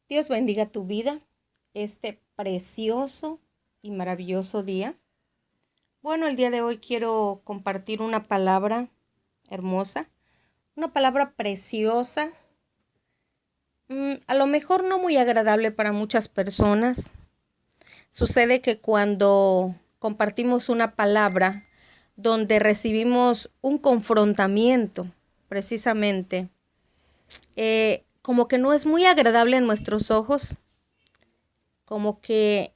Dios bendiga tu vida, este precioso y maravilloso día. Bueno, el día de hoy quiero compartir una palabra hermosa, una palabra preciosa, a lo mejor no muy agradable para muchas personas. Sucede que cuando compartimos una palabra donde recibimos un confrontamiento, precisamente, como que no es muy agradable en nuestros ojos, como que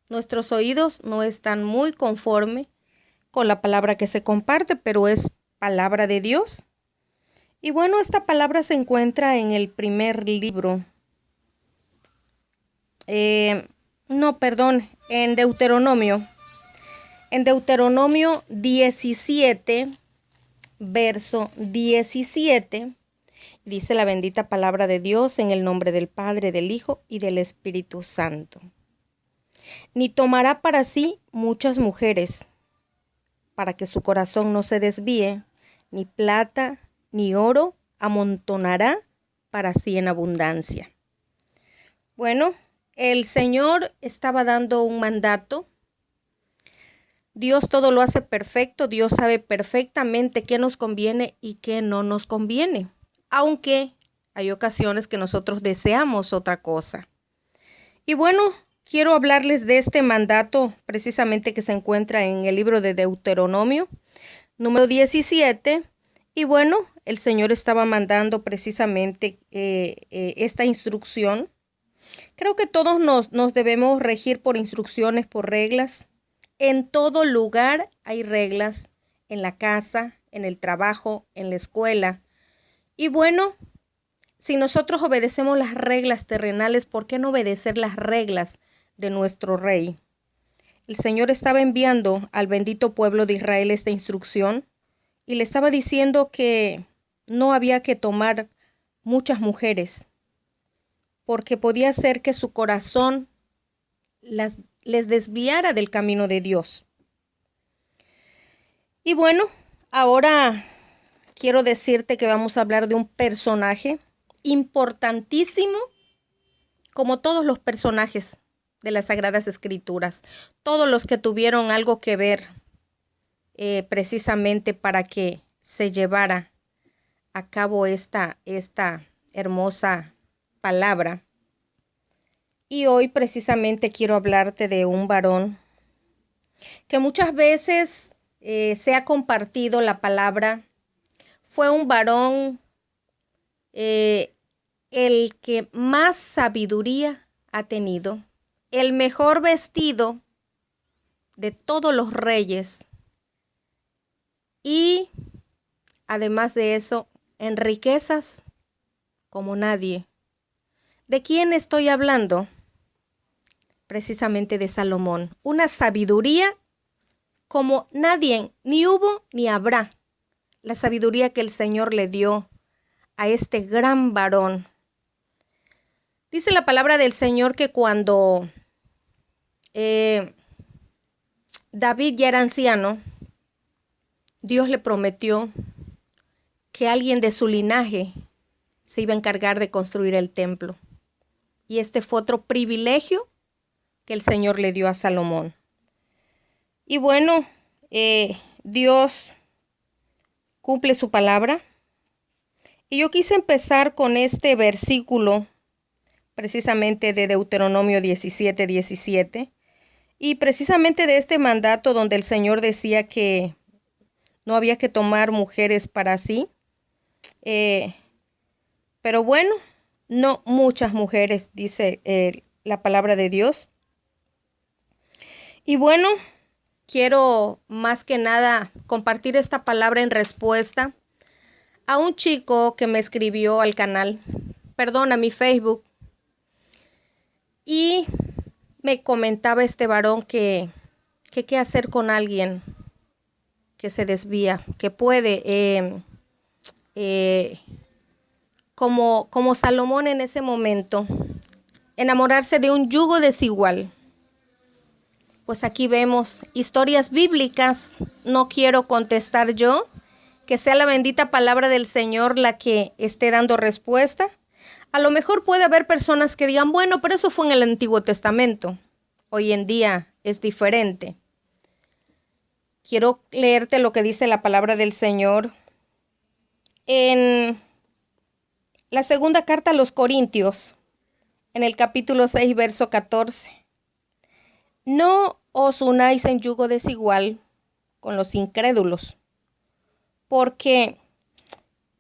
nuestros oídos no están muy conforme con la palabra que se comparte, pero es palabra de Dios. Y bueno, esta palabra se encuentra en el primer libro. En Deuteronomio. En Deuteronomio 17, verso 17, dice la bendita palabra de Dios en el nombre del Padre, del Hijo y del Espíritu Santo. Ni tomará para sí muchas mujeres, para que su corazón no se desvíe, ni plata, ni oro amontonará para sí en abundancia. Bueno, el Señor estaba dando un mandato. Dios todo lo hace perfecto, Dios sabe perfectamente qué nos conviene y qué no nos conviene, aunque hay ocasiones que nosotros deseamos otra cosa. Y bueno, quiero hablarles de este mandato precisamente que se encuentra en el libro de Deuteronomio, número 17. Y bueno, el Señor estaba mandando precisamente esta instrucción. Creo que todos nos debemos regir por instrucciones, por reglas. En todo lugar hay reglas, en la casa, en el trabajo, en la escuela. Y bueno, si nosotros obedecemos las reglas terrenales, ¿por qué no obedecer las reglas de nuestro Rey? El Señor estaba enviando al bendito pueblo de Israel esta instrucción y le estaba diciendo que no había que tomar muchas mujeres, porque podía ser que su corazón les desviara del camino de Dios. Y bueno, ahora quiero decirte que vamos a hablar de un personaje importantísimo, como todos los personajes de las Sagradas Escrituras, todos los que tuvieron algo que ver precisamente para que se llevara a cabo esta hermosa palabra. Y hoy precisamente quiero hablarte de un varón que muchas veces se ha compartido la palabra. Fue un varón el que más sabiduría ha tenido, el mejor vestido de todos los reyes y además de eso, en riquezas como nadie. ¿De quién estoy hablando? Precisamente de Salomón. Una sabiduría como nadie, ni hubo ni habrá. La sabiduría que el Señor le dio a este gran varón. Dice la palabra del Señor que cuando David ya era anciano, Dios le prometió que alguien de su linaje se iba a encargar de construir el templo. Y este fue otro privilegio que el Señor le dio a Salomón. Y bueno, Dios cumple su palabra. Y yo quise empezar con este versículo, precisamente de Deuteronomio 17, 17. Y precisamente de este mandato donde el Señor decía que no había que tomar mujeres para sí. Pero bueno, no muchas mujeres, dice la palabra de Dios. Y bueno, quiero más que nada compartir esta palabra en respuesta a un chico que me escribió al canal, a mi Facebook. Y me comentaba este varón que qué hacer con alguien que se desvía, que puede, como Salomón en ese momento, enamorarse de un yugo desigual. Pues aquí vemos historias bíblicas. No quiero contestar yo, que sea la bendita palabra del Señor la que esté dando respuesta. A lo mejor puede haber personas que digan, bueno, pero eso fue en el Antiguo Testamento. Hoy en día es diferente. Quiero leerte lo que dice la palabra del Señor en la segunda carta a los Corintios, en el capítulo 6, verso 14. No os unáis en yugo desigual con los incrédulos, porque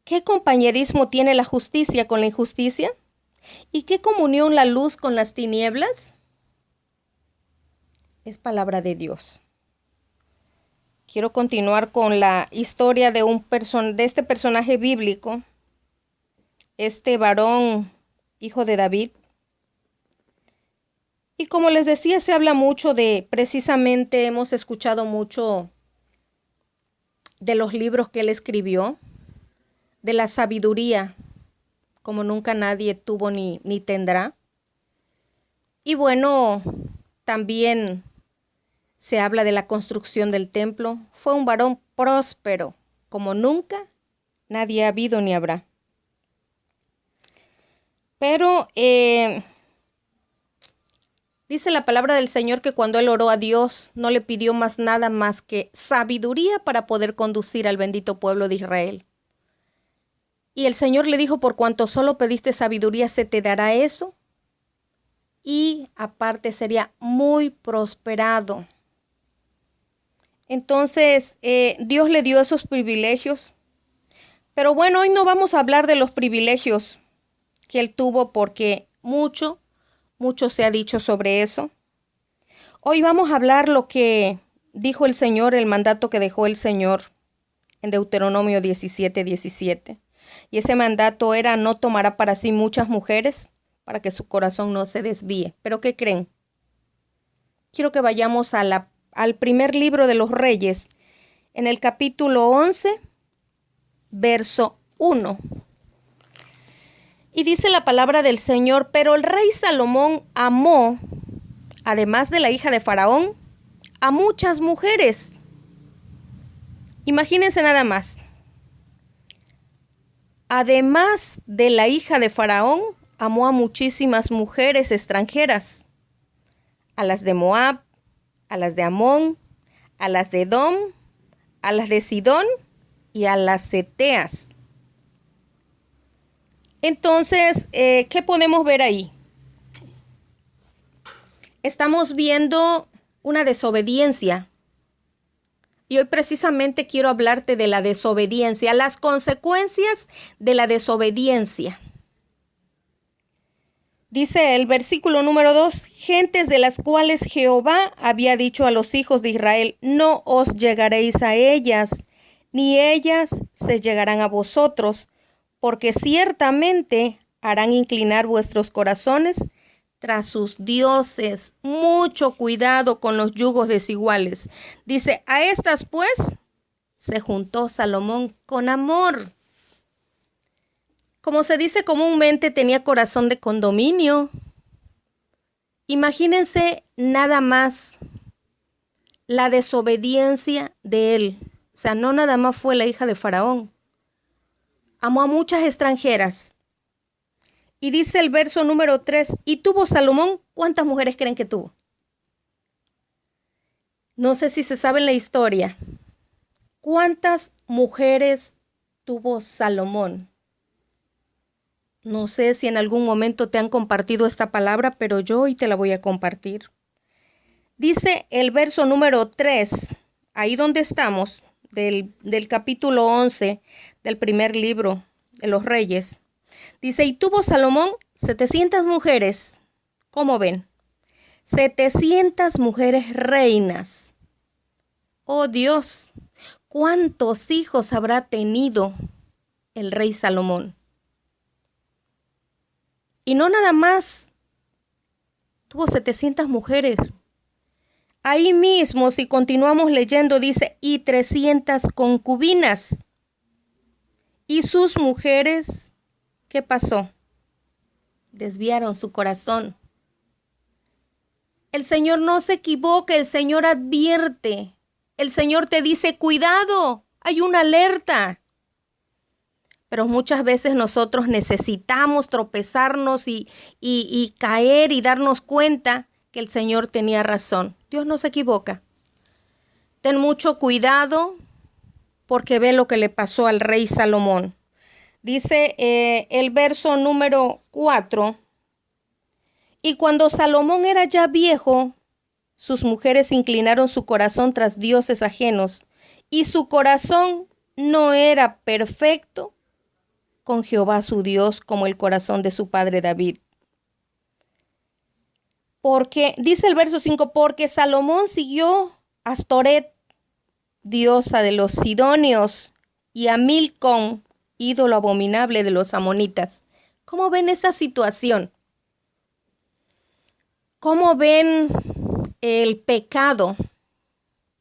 ¿qué compañerismo tiene la justicia con la injusticia? ¿Y qué comunión la luz con las tinieblas? Es palabra de Dios. Quiero continuar con la historia de este personaje bíblico, este varón, hijo de David. Y como les decía, se habla mucho precisamente hemos escuchado mucho de los libros que él escribió, de la sabiduría, como nunca nadie tuvo ni tendrá. Y bueno, también se habla de la construcción del templo. Fue un varón próspero, como nunca nadie ha habido ni habrá. Pero dice la palabra del Señor que cuando él oró a Dios, no le pidió nada más que sabiduría para poder conducir al bendito pueblo de Israel. Y el Señor le dijo, por cuanto solo pediste sabiduría, se te dará eso. Y aparte sería muy prosperado. Entonces, Dios le dio esos privilegios. Pero bueno, hoy no vamos a hablar de los privilegios que él tuvo porque mucho se ha dicho sobre eso. Hoy vamos a hablar lo que dijo el Señor, el mandato que dejó el Señor en Deuteronomio 17:17. Y ese mandato era: no tomará para sí muchas mujeres para que su corazón no se desvíe. ¿Pero qué creen? Quiero que vayamos al primer libro de los Reyes, en el capítulo 11, verso 1. Y dice la palabra del Señor: pero el rey Salomón amó, además de la hija de Faraón, a muchas mujeres. Imagínense nada más. Además de la hija de Faraón, amó a muchísimas mujeres extranjeras. A las de Moab, a las de Amón, a las de Edom, a las de Sidón y a las Eteas. Entonces, ¿qué podemos ver ahí? Estamos viendo una desobediencia. Y hoy precisamente quiero hablarte de la desobediencia, las consecuencias de la desobediencia. Dice el versículo número 2, gentes de las cuales Jehová había dicho a los hijos de Israel, no os llegaréis a ellas, ni ellas se llegarán a vosotros, porque ciertamente harán inclinar vuestros corazones tras sus dioses. Mucho cuidado con los yugos desiguales. Dice, a estas pues se juntó Salomón con amor. Como se dice comúnmente, tenía corazón de condominio. Imagínense nada más la desobediencia de él. O sea, no nada más fue la hija de Faraón. Amó a muchas extranjeras. Y dice el verso número 3, y tuvo Salomón, ¿cuántas mujeres creen que tuvo? No sé si se sabe la historia. ¿Cuántas mujeres tuvo Salomón? No sé si en algún momento te han compartido esta palabra, pero yo hoy te la voy a compartir. Dice el verso número 3, ahí donde estamos, del capítulo 11 del primer libro de los Reyes. Dice, y tuvo Salomón 700 mujeres. ¿Cómo ven? 700 mujeres reinas. Oh Dios, ¿cuántos hijos habrá tenido el rey Salomón? Y no nada más, tuvo 700 mujeres. Ahí mismo, si continuamos leyendo, dice, y 300 concubinas. Y sus mujeres, ¿qué pasó? Desviaron su corazón. El Señor no se equivoca, el Señor advierte. El Señor te dice, cuidado, hay una alerta. Pero muchas veces nosotros necesitamos tropezarnos y caer y darnos cuenta que el Señor tenía razón. Dios no se equivoca. Ten mucho cuidado porque ve lo que le pasó al rey Salomón. Dice el verso número 4. Y cuando Salomón era ya viejo, sus mujeres inclinaron su corazón tras dioses ajenos, y su corazón no era perfecto con Jehová su Dios como el corazón de su padre David. Porque, dice el verso 5, porque Salomón siguió a Astoret, diosa de los sidonios, y a Milcom, ídolo abominable de los amonitas. ¿Cómo ven esa situación? ¿Cómo ven el pecado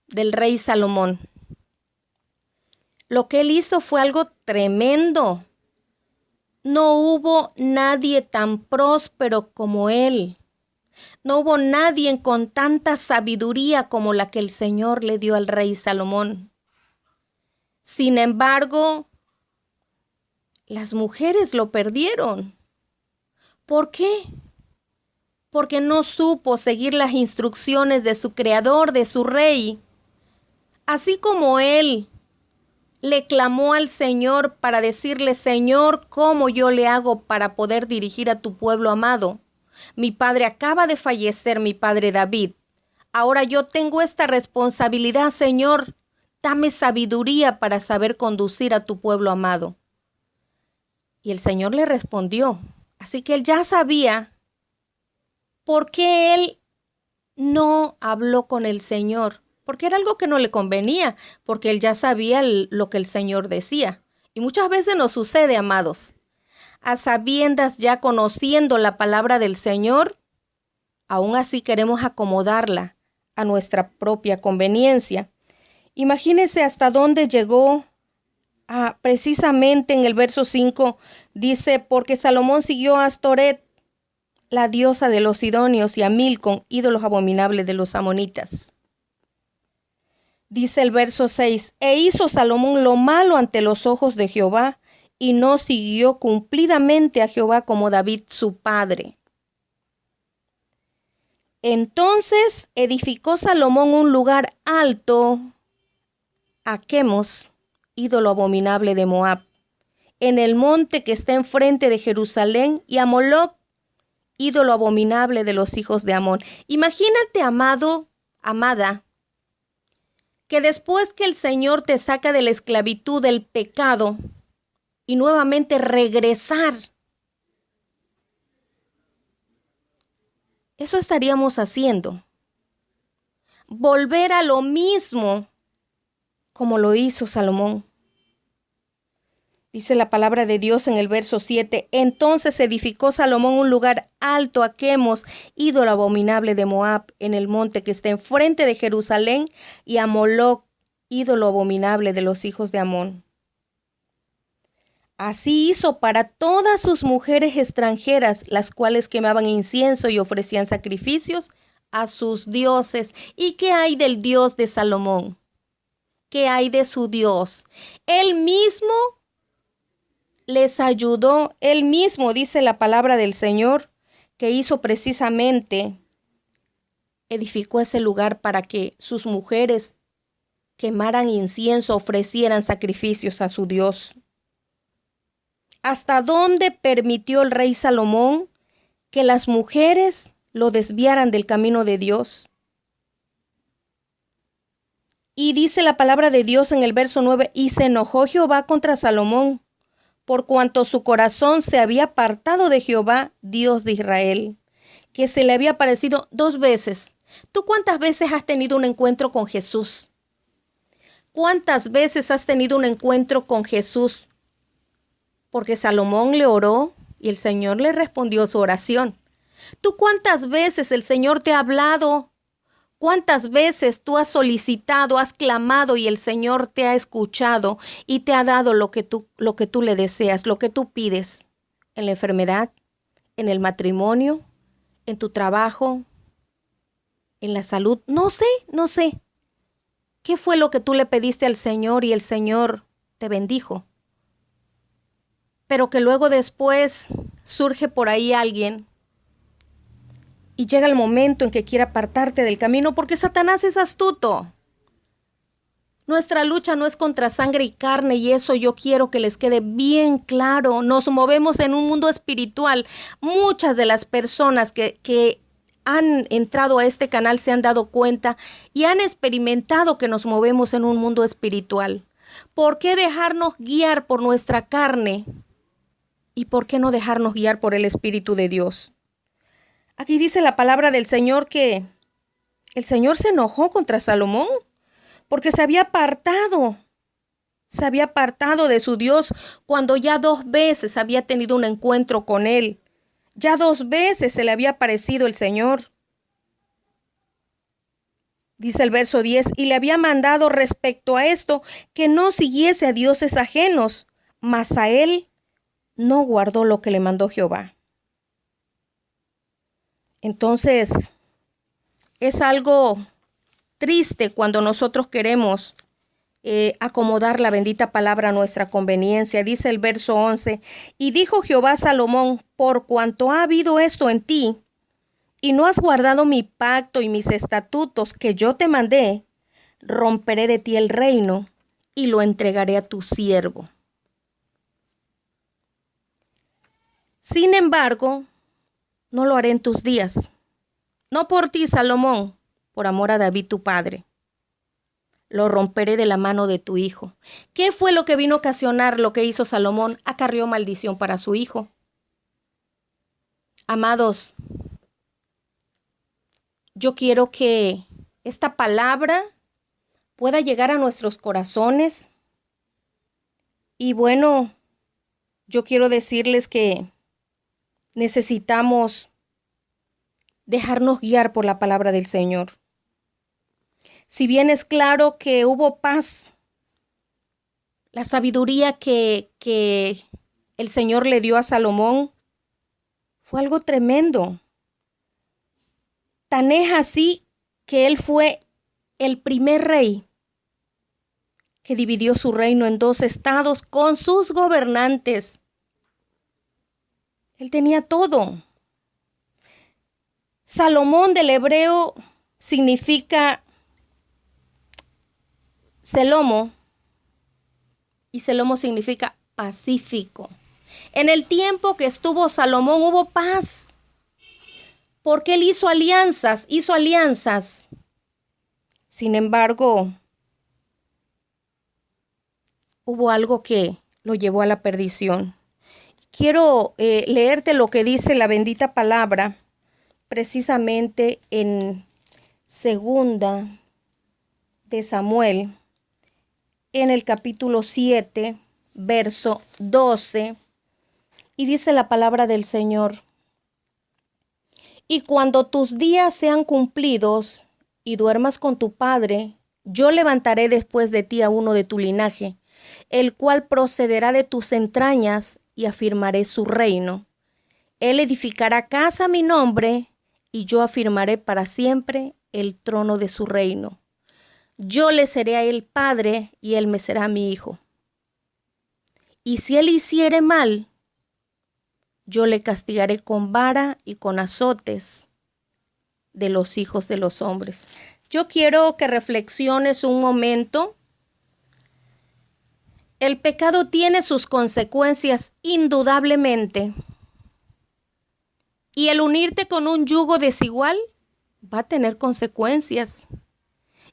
del rey Salomón? Lo que él hizo fue algo tremendo. No hubo nadie tan próspero como él. No hubo nadie con tanta sabiduría como la que el Señor le dio al rey Salomón. Sin embargo, las mujeres lo perdieron. ¿Por qué? Porque no supo seguir las instrucciones de su creador, de su rey. Así como él le clamó al Señor para decirle, Señor, ¿cómo yo le hago para poder dirigir a tu pueblo amado? Mi padre acaba de fallecer, mi padre David. Ahora yo tengo esta responsabilidad, Señor. Dame sabiduría para saber conducir a tu pueblo amado. Y el Señor le respondió. Así que él ya sabía por qué él no habló con el Señor. Porque era algo que no le convenía, porque él ya sabía lo que el Señor decía. Y muchas veces nos sucede, amados. A sabiendas, ya conociendo la palabra del Señor, aún así queremos acomodarla a nuestra propia conveniencia. Imagínense hasta dónde llegó. Precisamente en el verso 5 dice, porque Salomón siguió a Astoret, la diosa de los sidonios, y a Milcom, ídolos abominables de los amonitas. Dice el verso 6, e hizo Salomón lo malo ante los ojos de Jehová, y no siguió cumplidamente a Jehová como David su padre. Entonces edificó Salomón un lugar alto a Quemos, ídolo abominable de Moab, en el monte que está enfrente de Jerusalén, y a Moloc, ídolo abominable de los hijos de Amón. Imagínate, amado, amada, que después que el Señor te saca de la esclavitud del pecado y nuevamente regresar, eso estaríamos haciendo. Volver a lo mismo como lo hizo Salomón. Dice la palabra de Dios en el verso 7, entonces edificó Salomón un lugar alto a Quemos, ídolo abominable de Moab, en el monte que está enfrente de Jerusalén, y a Moloc, ídolo abominable de los hijos de Amón. Así hizo para todas sus mujeres extranjeras, las cuales quemaban incienso y ofrecían sacrificios a sus dioses. ¿Y qué hay del Dios de Salomón? ¿Qué hay de su Dios? Él mismo les ayudó, él mismo, dice la palabra del Señor, que hizo precisamente, edificó ese lugar para que sus mujeres quemaran incienso, ofrecieran sacrificios a su Dios. ¿Hasta dónde permitió el rey Salomón que las mujeres lo desviaran del camino de Dios? Y dice la palabra de Dios en el verso 9, y se enojó Jehová contra Salomón, por cuanto su corazón se había apartado de Jehová, Dios de Israel, que se le había aparecido 2 veces. ¿Tú cuántas veces has tenido un encuentro con Jesús? ¿Cuántas veces has tenido un encuentro con Jesús? Porque Salomón le oró y el Señor le respondió su oración. ¿Tú cuántas veces el Señor te ha hablado? ¿Cuántas veces tú has solicitado, has clamado y el Señor te ha escuchado y te ha dado lo que tú le deseas, lo que tú pides? En la enfermedad, en el matrimonio, en tu trabajo, en la salud. No sé. ¿Qué fue lo que tú le pediste al Señor y el Señor te bendijo? pero que luego después surge por ahí alguien y llega el momento en que quiere apartarte del camino, porque Satanás es astuto. Nuestra lucha no es contra sangre y carne, y eso yo quiero que les quede bien claro. Nos movemos en un mundo espiritual. Muchas de las personas que han entrado a este canal se han dado cuenta y han experimentado que nos movemos en un mundo espiritual. ¿Por qué dejarnos guiar por nuestra carne? ¿Y por qué no dejarnos guiar por el Espíritu de Dios? Aquí dice la palabra del Señor que el Señor se enojó contra Salomón porque se había apartado de su Dios cuando ya 2 veces había tenido un encuentro con él. Ya 2 veces se le había aparecido el Señor. Dice el verso 10, y le había mandado respecto a esto que no siguiese a dioses ajenos, mas a él no guardó lo que le mandó Jehová. Entonces, es algo triste cuando nosotros queremos acomodar la bendita palabra a nuestra conveniencia. Dice el verso 11, y dijo Jehová a Salomón, por cuanto ha habido esto en ti, y no has guardado mi pacto y mis estatutos que yo te mandé, romperé de ti el reino y lo entregaré a tu siervo. Sin embargo, no lo haré en tus días, no por ti, Salomón, por amor a David tu padre. Lo romperé de la mano de tu hijo. ¿Qué fue lo que vino a ocasionar lo que hizo Salomón? Acarreó maldición para su hijo. Amados, yo quiero que esta palabra pueda llegar a nuestros corazones. Y bueno, yo quiero decirles que necesitamos dejarnos guiar por la palabra del Señor. Si bien es claro que hubo paz, la sabiduría que el Señor le dio a Salomón fue algo tremendo. Tan es así que él fue el primer rey que dividió su reino en 2 estados con sus gobernantes. Él tenía todo. Salomón del hebreo significa Selomo, y Selomo significa pacífico. En el tiempo que estuvo Salomón hubo paz, porque él hizo alianzas. Sin embargo, hubo algo que lo llevó a la perdición. Quiero leerte lo que dice la bendita palabra, precisamente en 2 de Samuel, en el capítulo 7, verso 12, y dice la palabra del Señor: y cuando tus días sean cumplidos y duermas con tu padre, yo levantaré después de ti a uno de tu linaje, el cual procederá de tus entrañas, y afirmaré su reino. Él edificará casa a mi nombre, y yo afirmaré para siempre el trono de su reino. Yo le seré a él padre, y él me será mi hijo. Y si él hiciere mal, yo le castigaré con vara y con azotes de los hijos de los hombres. Yo quiero que reflexiones un momento. El pecado tiene sus consecuencias indudablemente. Y el unirte con un yugo desigual va a tener consecuencias.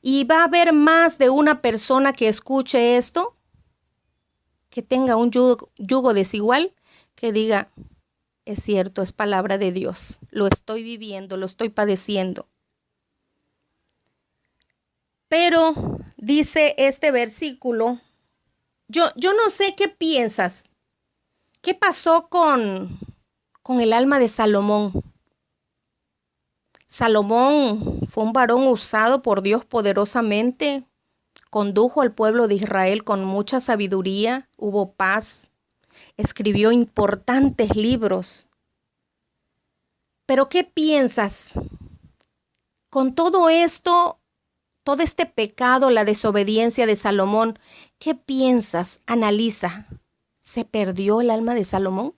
Y va a haber más de una persona que escuche esto, que tenga un yugo desigual, que diga: es cierto, es palabra de Dios, lo estoy viviendo, lo estoy padeciendo. Pero dice este versículo, yo no sé qué piensas, qué pasó con el alma de Salomón. Salomón fue un varón usado por Dios poderosamente, condujo al pueblo de Israel con mucha sabiduría, hubo paz, escribió importantes libros. Pero ¿qué piensas? Con todo esto, todo este pecado, la desobediencia de Salomón, ¿qué piensas? Analiza. ¿Se perdió el alma de Salomón?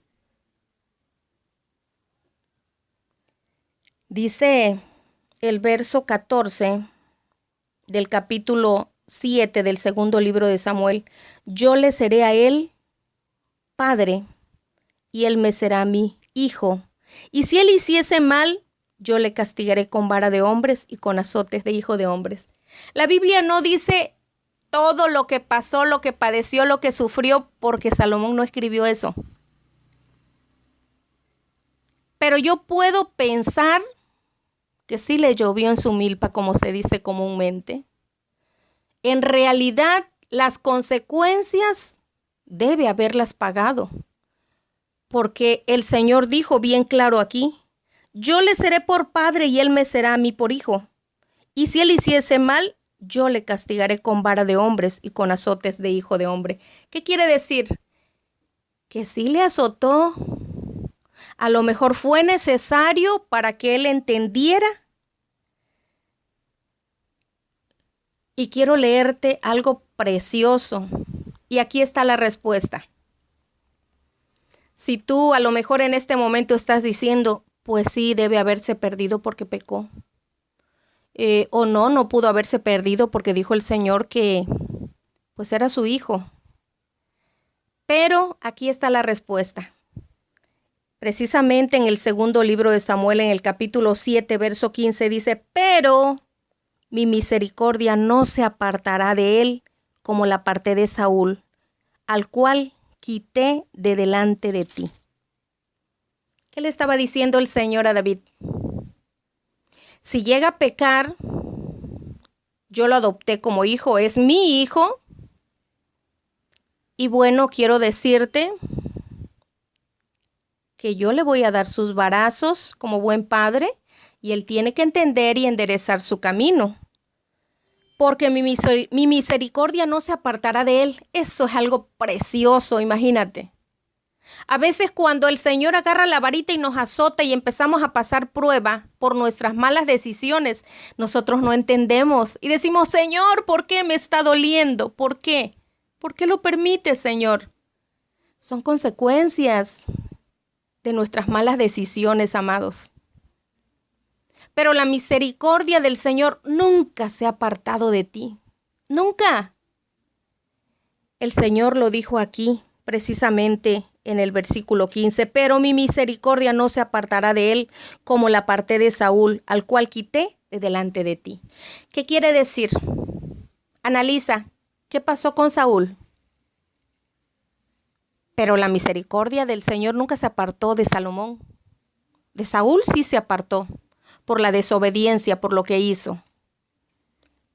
Dice el verso 14 del capítulo 7 del segundo libro de Samuel: yo le seré a él padre y él me será mi hijo. Y si él hiciese mal, yo le castigaré con vara de hombres y con azotes de hijo de hombres. La Biblia no dice todo lo que pasó, lo que padeció, lo que sufrió, porque Salomón no escribió eso. Pero yo puedo pensar que sí le llovió en su milpa, como se dice comúnmente. En realidad, las consecuencias debe haberlas pagado, porque el Señor dijo bien claro aquí: yo le seré por padre y él me será a mí por hijo. Y si él hiciese mal, yo le castigaré con vara de hombres y con azotes de hijo de hombre. ¿Qué quiere decir? Que sí le azotó. A lo mejor fue necesario para que él entendiera. Y quiero leerte algo precioso. Y aquí está la respuesta. Si tú a lo mejor en este momento estás diciendo, pues sí, debe haberse perdido porque pecó. O no pudo haberse perdido porque dijo el Señor que pues era su hijo. Pero aquí está la respuesta. Precisamente en el segundo libro de Samuel, en el capítulo 7, verso 15, dice: pero mi misericordia no se apartará de él como la aparté de Saúl, al cual quité de delante de ti. ¿Qué le estaba diciendo el Señor a David? Si llega a pecar, yo lo adopté como hijo, es mi hijo. Y bueno, quiero decirte que yo le voy a dar sus varazos como buen padre, y él tiene que entender y enderezar su camino. Porque mi misericordia no se apartará de él. Eso es algo precioso, imagínate. A veces cuando el Señor agarra la varita y nos azota y empezamos a pasar prueba por nuestras malas decisiones, nosotros no entendemos y decimos: Señor, ¿por qué me está doliendo? ¿Por qué? ¿Por qué lo permite, Señor? Son consecuencias de nuestras malas decisiones, amados. Pero la misericordia del Señor nunca se ha apartado de ti. Nunca. El Señor lo dijo aquí, precisamente en el versículo 15: pero mi misericordia no se apartará de él como la aparté de Saúl, al cual quité de delante de ti. ¿Qué quiere decir? Analiza, ¿qué pasó con Saúl? Pero la misericordia del Señor nunca se apartó de Salomón. De Saúl sí se apartó por la desobediencia, por lo que hizo.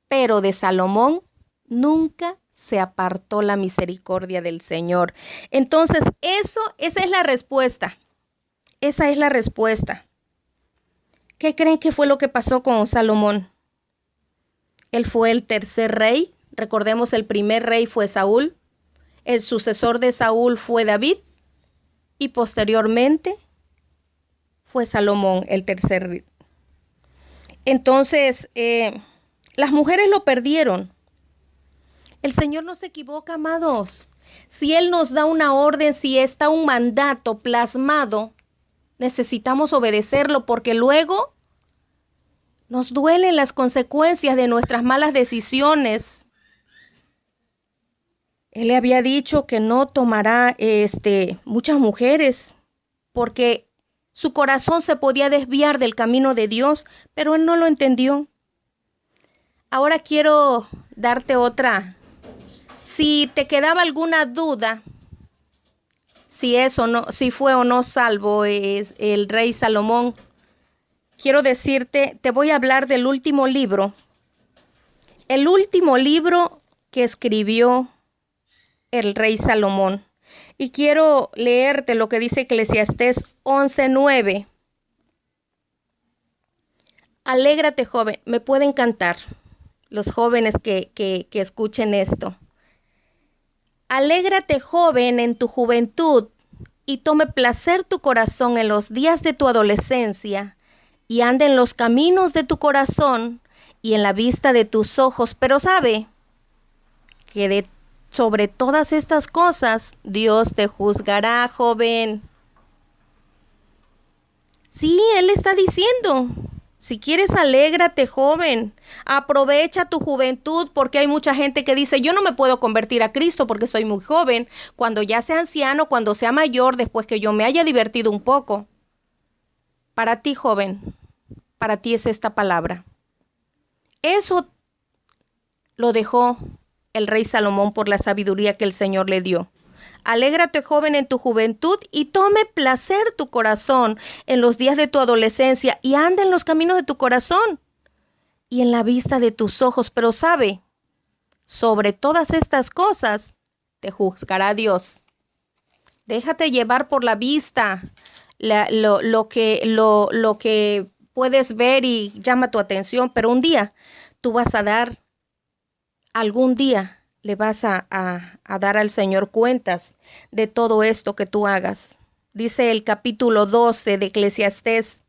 Pero de Salomón nunca se apartó la misericordia del Señor. Entonces, esa es la respuesta. Esa es la respuesta. ¿Qué creen que fue lo que pasó con Salomón? Él fue el tercer rey. Recordemos, el primer rey fue Saúl. El sucesor de Saúl fue David. Y posteriormente fue Salomón, el tercer rey. Entonces, las mujeres lo perdieron. El Señor no se equivoca, amados. Si Él nos da una orden, si está un mandato plasmado, necesitamos obedecerlo, porque luego nos duelen las consecuencias de nuestras malas decisiones. Él le había dicho que no tomará muchas mujeres, porque su corazón se podía desviar del camino de Dios, pero él no lo entendió. Ahora quiero darte otra. Si te quedaba alguna duda, si fue o no salvo es el rey Salomón, quiero decirte, te voy a hablar del último libro. El último libro que escribió el rey Salomón. Y quiero leerte lo que dice Eclesiastés 11:9. Alégrate, joven. Me pueden cantar los jóvenes que escuchen esto. Alégrate, joven, en tu juventud, y tome placer tu corazón en los días de tu adolescencia, y anda en los caminos de tu corazón y en la vista de tus ojos. Pero sabe que de sobre todas estas cosas, Dios te juzgará, joven. Sí, Él está diciendo, si quieres, alégrate, joven. Aprovecha tu juventud, porque hay mucha gente que dice, yo no me puedo convertir a Cristo porque soy muy joven. Cuando ya sea anciano, cuando sea mayor, después que yo me haya divertido un poco. Para ti, joven, para ti es esta palabra. Eso lo dejó el rey Salomón por la sabiduría que el Señor le dio. Alégrate, joven, en tu juventud y tome placer tu corazón en los días de tu adolescencia y anda en los caminos de tu corazón y en la vista de tus ojos. Pero sabe, sobre todas estas cosas te juzgará Dios. Déjate llevar por la vista, lo que puedes ver y llama tu atención, pero un día tú vas a dar, algún día le vas a dar al Señor cuentas de todo esto que tú hagas. Dice el capítulo 12 de Eclesiastés: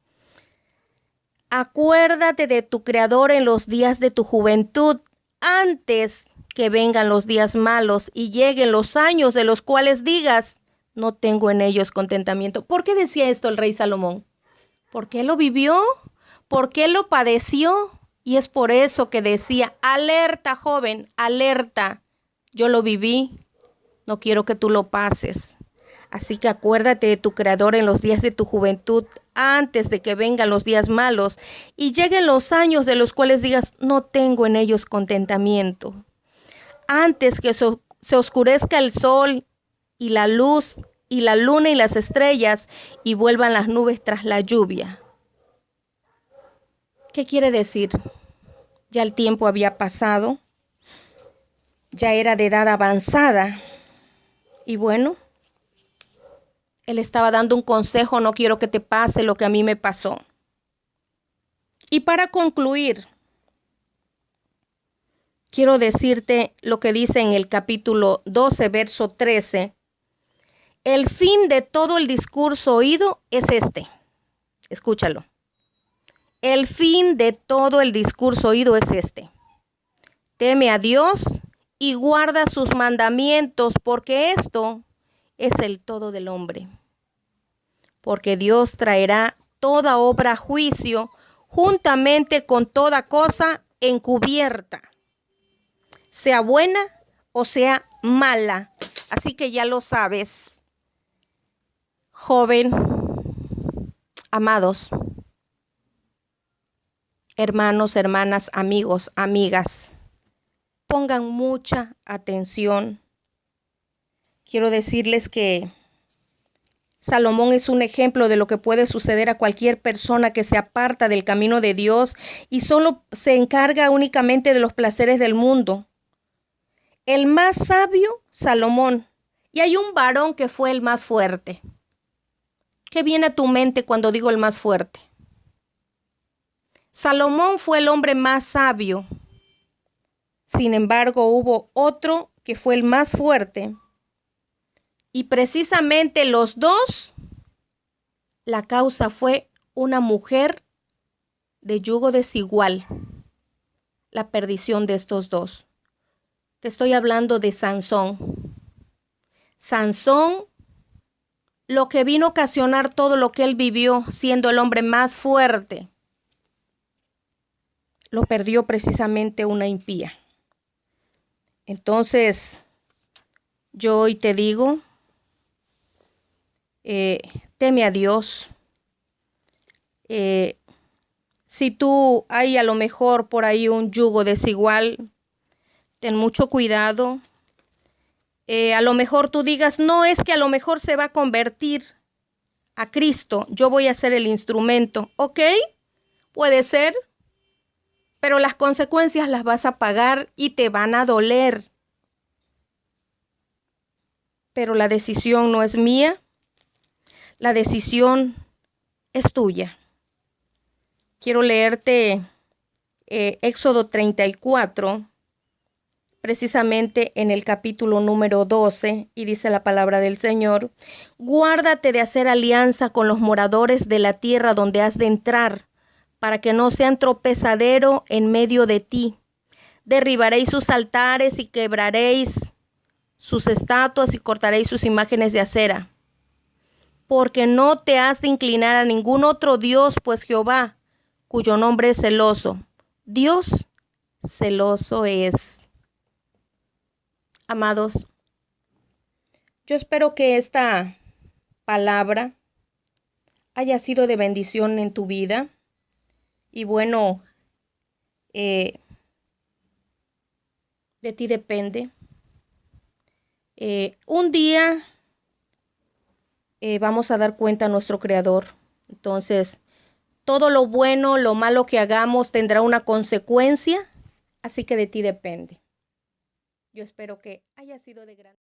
acuérdate de tu Creador en los días de tu juventud, antes que vengan los días malos y lleguen los años de los cuales digas, no tengo en ellos contentamiento. ¿Por qué decía esto el rey Salomón? Porque él lo vivió, porque él lo padeció. Y es por eso que decía, alerta, joven, alerta. Yo lo viví, no quiero que tú lo pases. Así que acuérdate de tu Creador en los días de tu juventud, antes de que vengan los días malos y lleguen los años de los cuales digas, no tengo en ellos contentamiento. Antes que se oscurezca el sol y la luz y la luna y las estrellas y vuelvan las nubes tras la lluvia. ¿Qué quiere decir? Ya el tiempo había pasado, ya era de edad avanzada y bueno, él estaba dando un consejo, no quiero que te pase lo que a mí me pasó. Y para concluir, quiero decirte lo que dice en el capítulo 12, verso 13. El fin de todo el discurso oído es este. Escúchalo. El fin de todo el discurso oído es este. Teme a Dios y guarda sus mandamientos, porque esto es el todo del hombre. Porque Dios traerá toda obra a juicio, juntamente con toda cosa encubierta, sea buena o sea mala. Así que ya lo sabes, joven, amados, hermanos, hermanas, amigos, amigas, pongan mucha atención. Quiero decirles que Salomón es un ejemplo de lo que puede suceder a cualquier persona que se aparta del camino de Dios y solo se encarga únicamente de los placeres del mundo. El más sabio, Salomón. Y hay un varón que fue el más fuerte. ¿Qué viene a tu mente cuando digo el más fuerte? Salomón fue el hombre más sabio. Sin embargo, hubo otro que fue el más fuerte. Y precisamente los dos, la causa fue una mujer de yugo desigual. La perdición de estos dos. Te estoy hablando de Sansón. Sansón, lo que vino a ocasionar todo lo que él vivió, siendo el hombre más fuerte, lo perdió precisamente una impía. Entonces, yo hoy te digo, teme a Dios. Si tú hay a lo mejor por ahí un yugo desigual, ten mucho cuidado. A lo mejor tú digas, no, es que a lo mejor se va a convertir a Cristo, yo voy a ser el instrumento. ¿Ok? Puede ser, pero las consecuencias las vas a pagar y te van a doler. Pero la decisión no es mía, la decisión es tuya. Quiero leerte Éxodo 34, precisamente en el capítulo número 12, y dice la palabra del Señor: guárdate de hacer alianza con los moradores de la tierra donde has de entrar, para que no sean tropezadero en medio de ti. Derribaréis sus altares y quebraréis sus estatuas y cortaréis sus imágenes de acera. Porque no te has de inclinar a ningún otro Dios, pues Jehová, cuyo nombre es celoso, Dios celoso es. Amados, yo espero que esta palabra haya sido de bendición en tu vida. Y bueno, de ti depende. Un día vamos a dar cuenta a nuestro Creador. Entonces, todo lo bueno, lo malo que hagamos tendrá una consecuencia, así que de ti depende. Yo espero que haya sido de gran